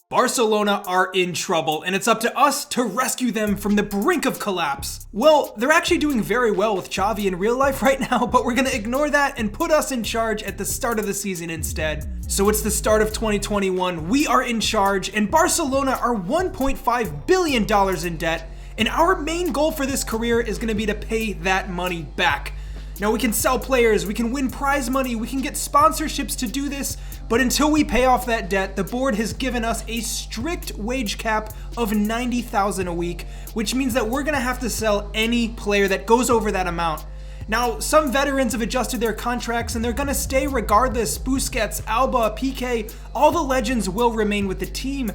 Barcelona are in trouble, and it's up to us to rescue them from the brink of collapse. Well, they're actually doing very well with Xavi in real life right now, but we're gonna ignore that and put us in charge at the start of the season instead. So it's the start of 2021, we are in charge, and Barcelona are $1.5 billion in debt, and our main goal for this career is gonna be to pay that money back. Now we can sell players, we can win prize money, we can get sponsorships to do this, but until we pay off that debt, the board has given us a strict wage cap of $90,000 a week, which means that we're gonna have to sell any player that goes over that amount. Now, some veterans have adjusted their contracts and they're gonna stay regardless. Busquets, Alba, Piqué, all the legends will remain with the team.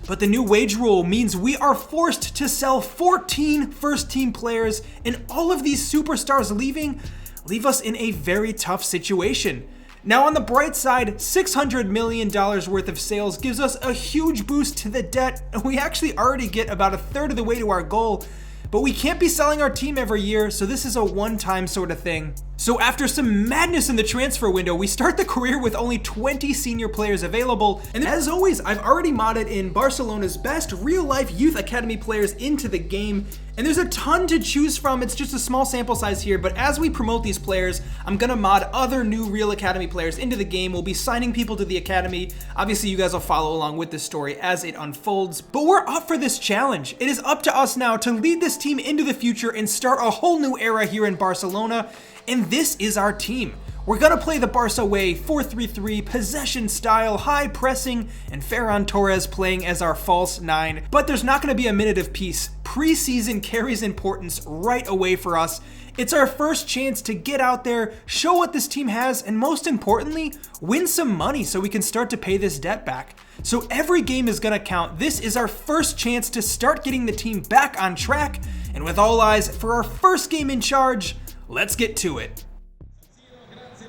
But the new wage rule means we are forced to sell 14 first-team players, and all of these superstars leave us in a very tough situation. Now on the bright side, $600 million worth of sales gives us a huge boost to the debt, and we actually already get about a third of the way to our goal. But we can't be selling our team every year, so this is a one-time sort of thing. So after some madness in the transfer window, we start the career with only 20 senior players available. And as always, I've already modded in Barcelona's best real-life youth academy players into the game. And there's a ton to choose from, it's just a small sample size here, but as we promote these players, I'm gonna mod other new Real Academy players into the game. We'll be signing people to the academy. Obviously, you guys will follow along with this story as it unfolds, but we're up for this challenge. It is up to us now to lead this team into the future and start a whole new era here in Barcelona, and this is our team. We're gonna play the Barca way, 4-3-3, possession style, high pressing, and Ferran Torres playing as our false 9. But there's not gonna be a minute of peace. Preseason carries importance right away for us. It's our first chance to get out there, show what this team has, and most importantly, win some money so we can start to pay this debt back. So every game is gonna count. This is our first chance to start getting the team back on track. And with all eyes for our first game in charge, let's get to it.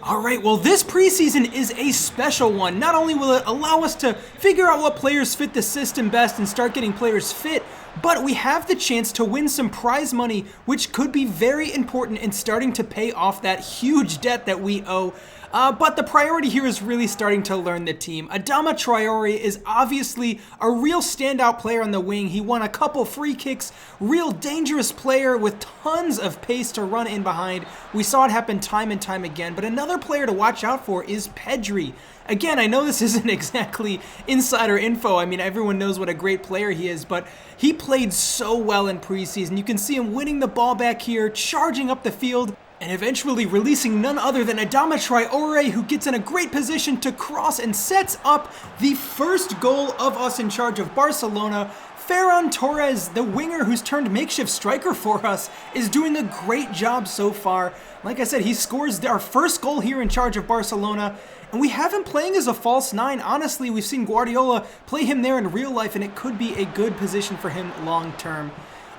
Alright, well this preseason is a special one. Not only will it allow us to figure out what players fit the system best and start getting players fit, but we have the chance to win some prize money, which could be very important in starting to pay off that huge debt that we owe. But the priority here is really starting to learn the team. Adama Traore is obviously a real standout player on the wing. He won a couple free kicks, real dangerous player with tons of pace to run in behind. We saw it happen time and time again, but another player to watch out for is Pedri. Again, I know this isn't exactly insider info. I mean, everyone knows what a great player he is, but he played so well in preseason. You can see him winning the ball back here, charging up the field, and eventually releasing none other than Adama Traore, who gets in a great position to cross and sets up the first goal of us in charge of Barcelona. Ferran Torres, the winger who's turned makeshift striker for us, is doing a great job so far. Like I said, he scores our first goal here in charge of Barcelona, and we have him playing as a false 9. Honestly, we've seen Guardiola play him there in real life, and it could be a good position for him long term.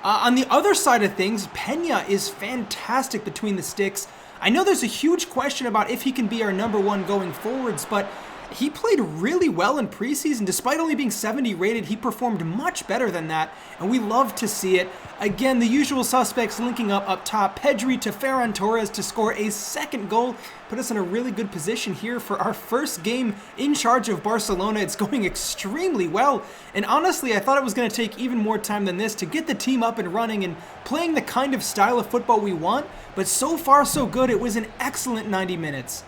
On the other side of things, Peña is fantastic between the sticks. I know there's a huge question about if he can be our number one going forwards, but he played really well in preseason. Despite only being 70 rated, he performed much better than that, and we love to see it. Again, the usual suspects linking up top. Pedri to Ferran Torres to score a second goal. Put us in a really good position here for our first game in charge of Barcelona. It's going extremely well, and honestly, I thought it was going to take even more time than this to get the team up and running and playing the kind of style of football we want, but so far so good. It was an excellent 90 minutes.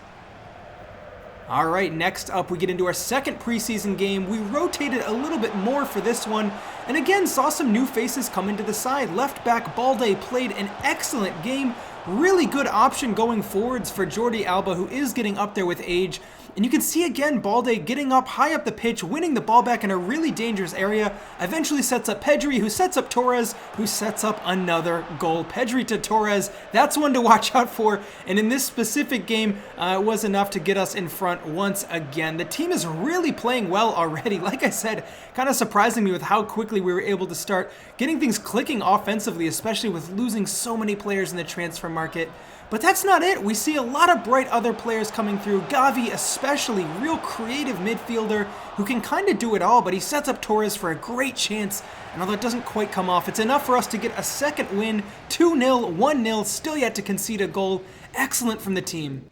Alright, next up we get into our second preseason game. We rotated a little bit more for this one, and again saw some new faces come into the side. Left back Balde played an excellent game. Really good option going forwards for Jordi Alba, who is getting up there with age. And you can see again Balde getting up high up the pitch, winning the ball back in a really dangerous area. Eventually sets up Pedri, who sets up Torres, who sets up another goal. Pedri to Torres, that's one to watch out for. And in this specific game, it was enough to get us in front once again. The team is really playing well already. Like I said, kind of surprising me with how quickly we were able to start getting things clicking offensively, especially with losing so many players in the transfer market. But that's not it. We see a lot of bright other players coming through. Gavi especially, real creative midfielder who can kind of do it all, but he sets up Torres for a great chance. And although it doesn't quite come off, it's enough for us to get a second win. 2-0, 1-0, still yet to concede a goal. Excellent from the team.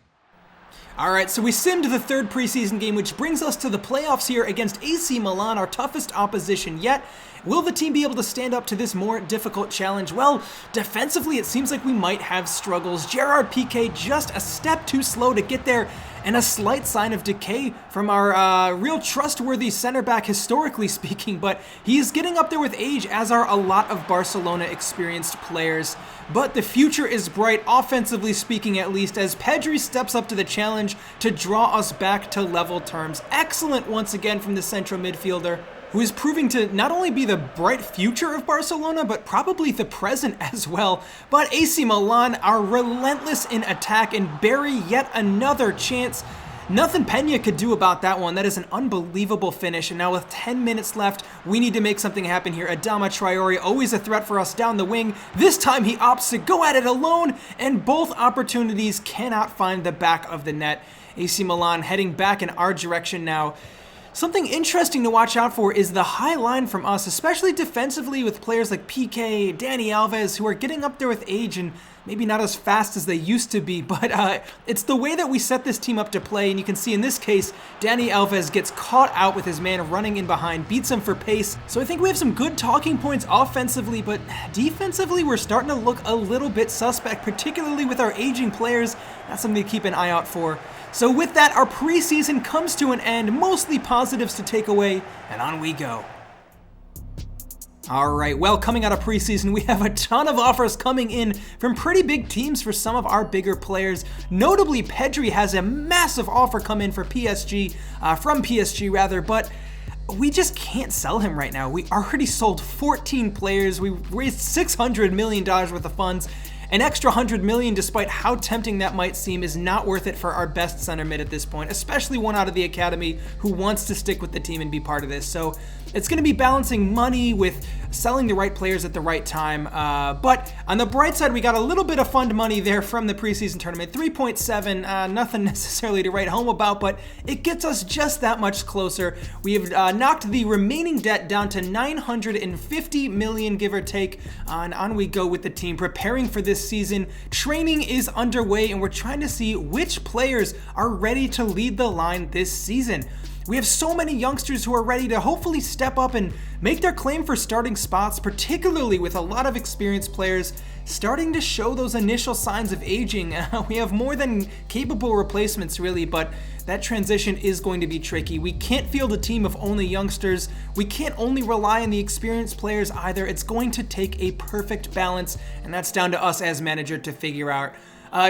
Alright, so we simmed the third preseason game, which brings us to the playoffs here against AC Milan, our toughest opposition yet. Will the team be able to stand up to this more difficult challenge? Well, defensively it seems like we might have struggles. Gerard Piqué just a step too slow to get there, and a slight sign of decay from our real trustworthy center back historically speaking, but he's getting up there with age, as are a lot of Barcelona experienced players. But the future is bright, offensively speaking at least, as Pedri steps up to the challenge to draw us back to level terms. Excellent once again from the central midfielder, who is proving to not only be the bright future of Barcelona, but probably the present as well. But AC Milan are relentless in attack and bury yet another chance. Nothing Peña could do about that one. That is an unbelievable finish. And now with 10 minutes left, we need to make something happen here. Adama Traore, always a threat for us down the wing. This time he opts to go at it alone, and both opportunities cannot find the back of the net. AC Milan heading back in our direction now. Something interesting to watch out for is the high line from us, especially defensively with players like Piqué, Dani Alves, who are getting up there with age and maybe not as fast as they used to be, but it's the way that we set this team up to play, and you can see in this case, Dani Alves gets caught out with his man running in behind, beats him for pace, so I think we have some good talking points offensively, but defensively we're starting to look a little bit suspect, particularly with our aging players. That's something to keep an eye out for. So with that, our preseason comes to an end, mostly positives to take away, and on we go. Alright, well, coming out of preseason, we have a ton of offers coming in from pretty big teams for some of our bigger players. Notably, Pedri has a massive offer come in for PSG, from PSG rather, but we just can't sell him right now. We already sold 14 players, we raised $600 million worth of funds. An extra $100 million, despite how tempting that might seem, is not worth it for our best center mid at this point, especially one out of the academy who wants to stick with the team and be part of this. So it's going to be balancing money with selling the right players at the right time. But on the bright side, we got a little bit of fund money there from the preseason tournament. 3.7, nothing necessarily to write home about, but it gets us just that much closer. We have knocked the remaining debt down to $950 million, give or take, and on we go with the team, preparing for this season. Training is underway, and we're trying to see which players are ready to lead the line this season. We have so many youngsters who are ready to hopefully step up and make their claim for starting spots, particularly with a lot of experienced players starting to show those initial signs of aging. We have more than capable replacements really, but that transition is going to be tricky. We can't field a team of only youngsters. We can't only rely on the experienced players either. It's going to take a perfect balance, and that's down to us as manager to figure out.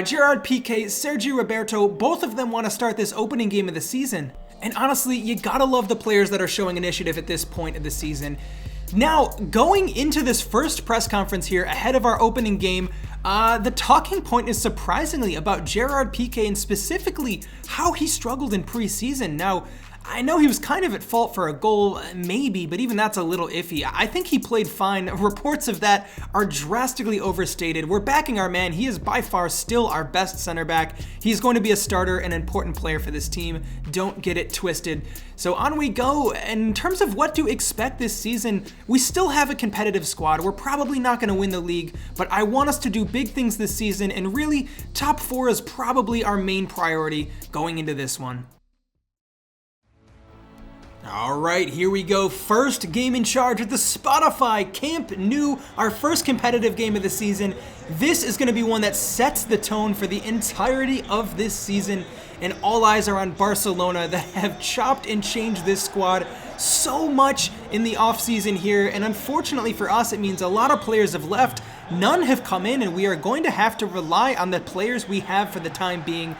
Gerard Piqué, Sergi Roberto, both of them want to start this opening game of the season. And honestly, you gotta love the players that are showing initiative at this point of the season. Now, going into this first press conference here ahead of our opening game, the talking point is surprisingly about Gerard Piqué and specifically how he struggled in preseason. Now, I know he was kind of at fault for a goal, maybe, but even that's a little iffy. I think he played fine. Reports of that are drastically overstated. We're backing our man. He is by far still our best center back. He's going to be a starter, an important player for this team. Don't get it twisted. So on we go. And in terms of what to expect this season, we still have a competitive squad. We're probably not going to win the league, but I want us to do big things this season, and really, top 4 is probably our main priority going into this one. Alright, here we go. First game in charge at the Spotify Camp Nou, our first competitive game of the season. This is going to be one that sets the tone for the entirety of this season, and all eyes are on Barcelona that have chopped and changed this squad so much in the offseason here, and unfortunately for us, it means a lot of players have left, none have come in, and we are going to have to rely on the players we have for the time being.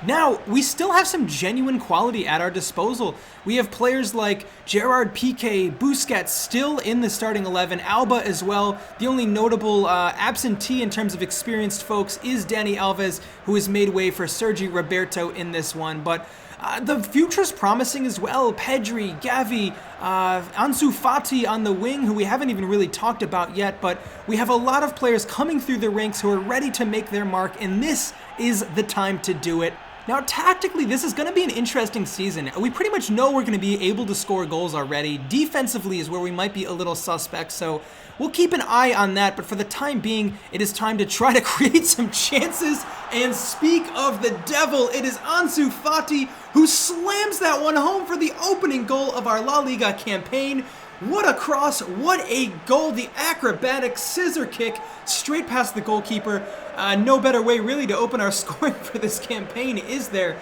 Now, we still have some genuine quality at our disposal. We have players like Gerard Piqué, Busquets still in the starting 11, Alba as well. The only notable absentee in terms of experienced folks is Dani Alves, who has made way for Sergi Roberto in this one. But the future's promising as well. Pedri, Gavi, Ansu Fati on the wing, who we haven't even really talked about yet, but we have a lot of players coming through the ranks who are ready to make their mark, and this is the time to do it. Now, tactically, this is going to be an interesting season. We pretty much know we're going to be able to score goals already. Defensively is where we might be a little suspect, so we'll keep an eye on that. But for the time being, it is time to try to create some chances And speak of the devil, it is Ansu Fati who slams that one home for the opening goal of our La Liga campaign. What a cross, what a goal, the acrobatic scissor kick straight past the goalkeeper. No better way really to open our scoring for this campaign, is there?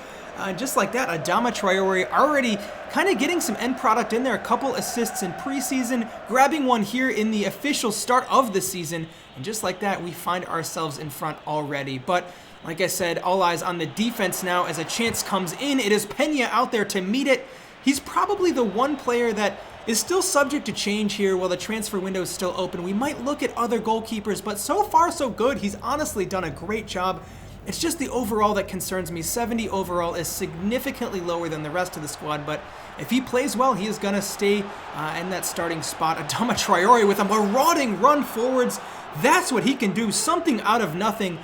Just like that, Adama Traore already kind of getting some end product in there, a couple assists in preseason, grabbing one here in the official start of the season, and just like that, we find ourselves in front already. But like I said, all eyes on the defense now as a chance comes in. It is Pena out there to meet it. He's probably the one player that is still subject to change here while the transfer window is still open. We might look at other goalkeepers, but so far so good. He's honestly done a great job. It's just the overall that concerns me. 70 overall is significantly lower than the rest of the squad, but if he plays well, he is going to stay in that starting spot. Adama Traore with a marauding run forwards. That's what he can do, something out of nothing.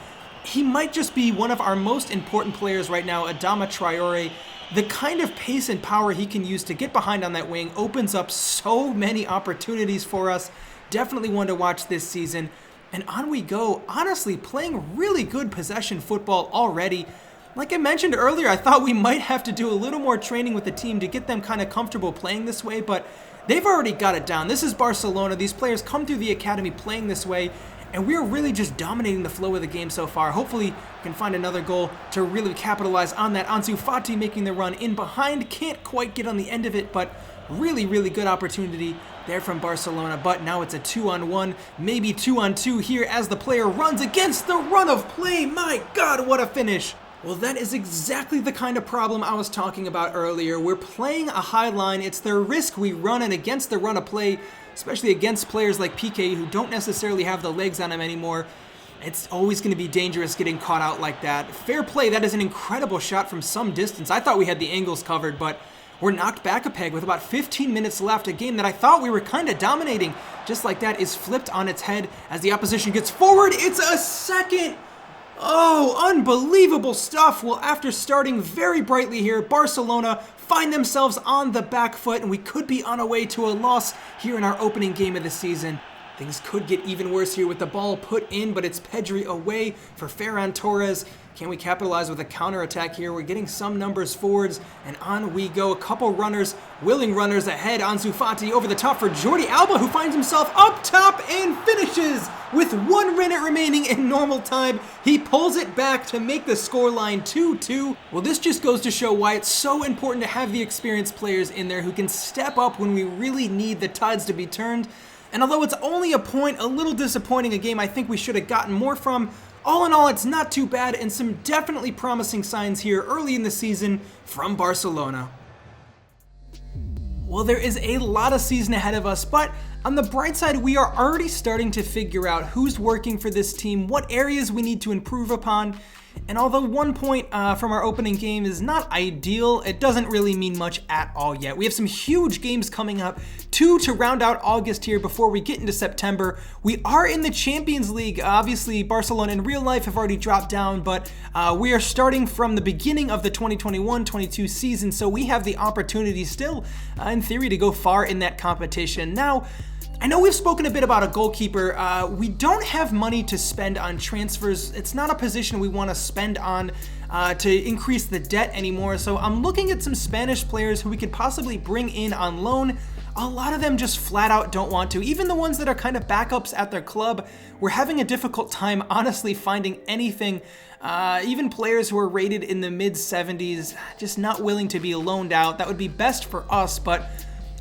He might just be one of our most important players right now, Adama Traore. The kind of pace and power he can use to get behind on that wing opens up so many opportunities for us. Definitely one to watch this season. And on we go, honestly playing really good possession football already. Like I mentioned earlier, I thought we might have to do a little more training with the team to get them kind of comfortable playing this way, but they've already got it down. This is Barcelona. These players come through the academy playing this way, and we're really just dominating the flow of the game so far. Hopefully we can find another goal to really capitalize on that. Ansu Fati making the run in behind. Can't quite get on the end of it, but really, really good opportunity there from Barcelona. But now it's a 2-on-1, maybe 2-on-2 here as the player runs against the run of play. My God, what a finish. Well, that is exactly the kind of problem I was talking about earlier. We're playing a high line. It's the risk we run, and against the run of play, especially against players like Piqué who don't necessarily have the legs on them anymore, it's always going to be dangerous getting caught out like that. Fair play, that is an incredible shot from some distance. I thought we had the angles covered, but we're knocked back a peg with about 15 minutes left. A game that I thought we were kind of dominating, just like that, is flipped on its head as the opposition gets forward. It's a second. Oh, unbelievable stuff. Well, after starting very brightly here, Barcelona find themselves on the back foot, and we could be on our way to a loss here in our opening game of the season. Things could get even worse here with the ball put in, but it's Pedri away for Ferran Torres. Can we capitalize with a counterattack here? We're getting some numbers forwards, and on we go. A couple runners, willing runners ahead. Ansu Fati over the top for Jordi Alba, who finds himself up top and finishes with 1 minute remaining in normal time. He pulls it back to make the scoreline 2-2. Well, this just goes to show why it's so important to have the experienced players in there who can step up when we really need the tides to be turned. And although it's only a point, a little disappointing, a game I think we should have gotten more from, all in all, it's not too bad, and some definitely promising signs here early in the season from Barcelona. Well, there is a lot of season ahead of us, but on the bright side, we are already starting to figure out who's working for this team, what areas we need to improve upon. And although 1 point from our opening game is not ideal, it doesn't really mean much at all yet. We have some huge games coming up, 2 to round out August here before we get into September. We are in the Champions League. Obviously, Barcelona in real life have already dropped down, but we are starting from the beginning of the 2021-22 season, so we have the opportunity still, in theory, to go far in that competition. Now, I know we've spoken a bit about a goalkeeper. We don't have money to spend on transfers. It's not a position we want to spend on to increase the debt anymore. So I'm looking at some Spanish players who we could possibly bring in on loan. A lot of them just flat out don't want to. Even the ones that are kind of backups at their club, we're having a difficult time honestly finding anything. Even players who are rated in the mid-70s, just not willing to be loaned out. That would be best for us, but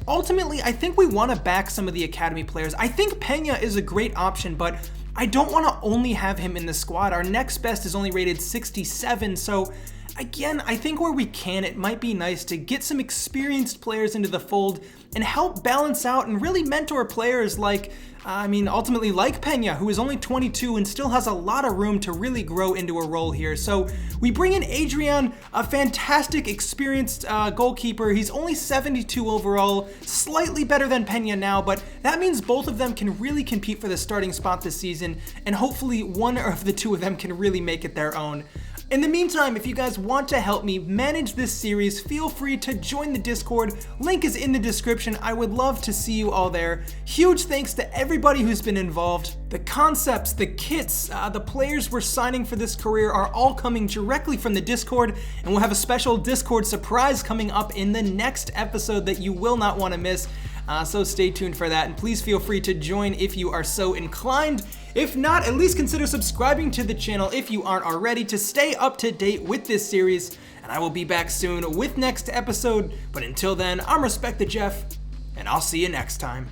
ultimately, I think we want to back some of the academy players. I think Pena is a great option, but I don't want to only have him in the squad. Our next best is only rated 67, so again, I think where we can, it might be nice to get some experienced players into the fold and help balance out and really mentor players like, ultimately like Pena, who is only 22 and still has a lot of room to really grow into a role here. So we bring in Adrian, a fantastic, experienced goalkeeper. He's only 72 overall, slightly better than Pena now, but that means both of them can really compete for the starting spot this season, and hopefully one of the two of them can really make it their own. In the meantime, if you guys want to help me manage this series, feel free to join the Discord. Link is in the description. I would love to see you all there. Huge thanks to everybody who's been involved. The concepts, the kits, the players we're signing for this career are all coming directly from the Discord, and we'll have a special Discord surprise coming up in the next episode that you will not want to miss. So stay tuned for that, and please feel free to join if you are so inclined. If not, at least consider subscribing to the channel if you aren't already to stay up to date with this series, and I will be back soon with next episode. But until then, I'm Respect the Jeff, and I'll see you next time.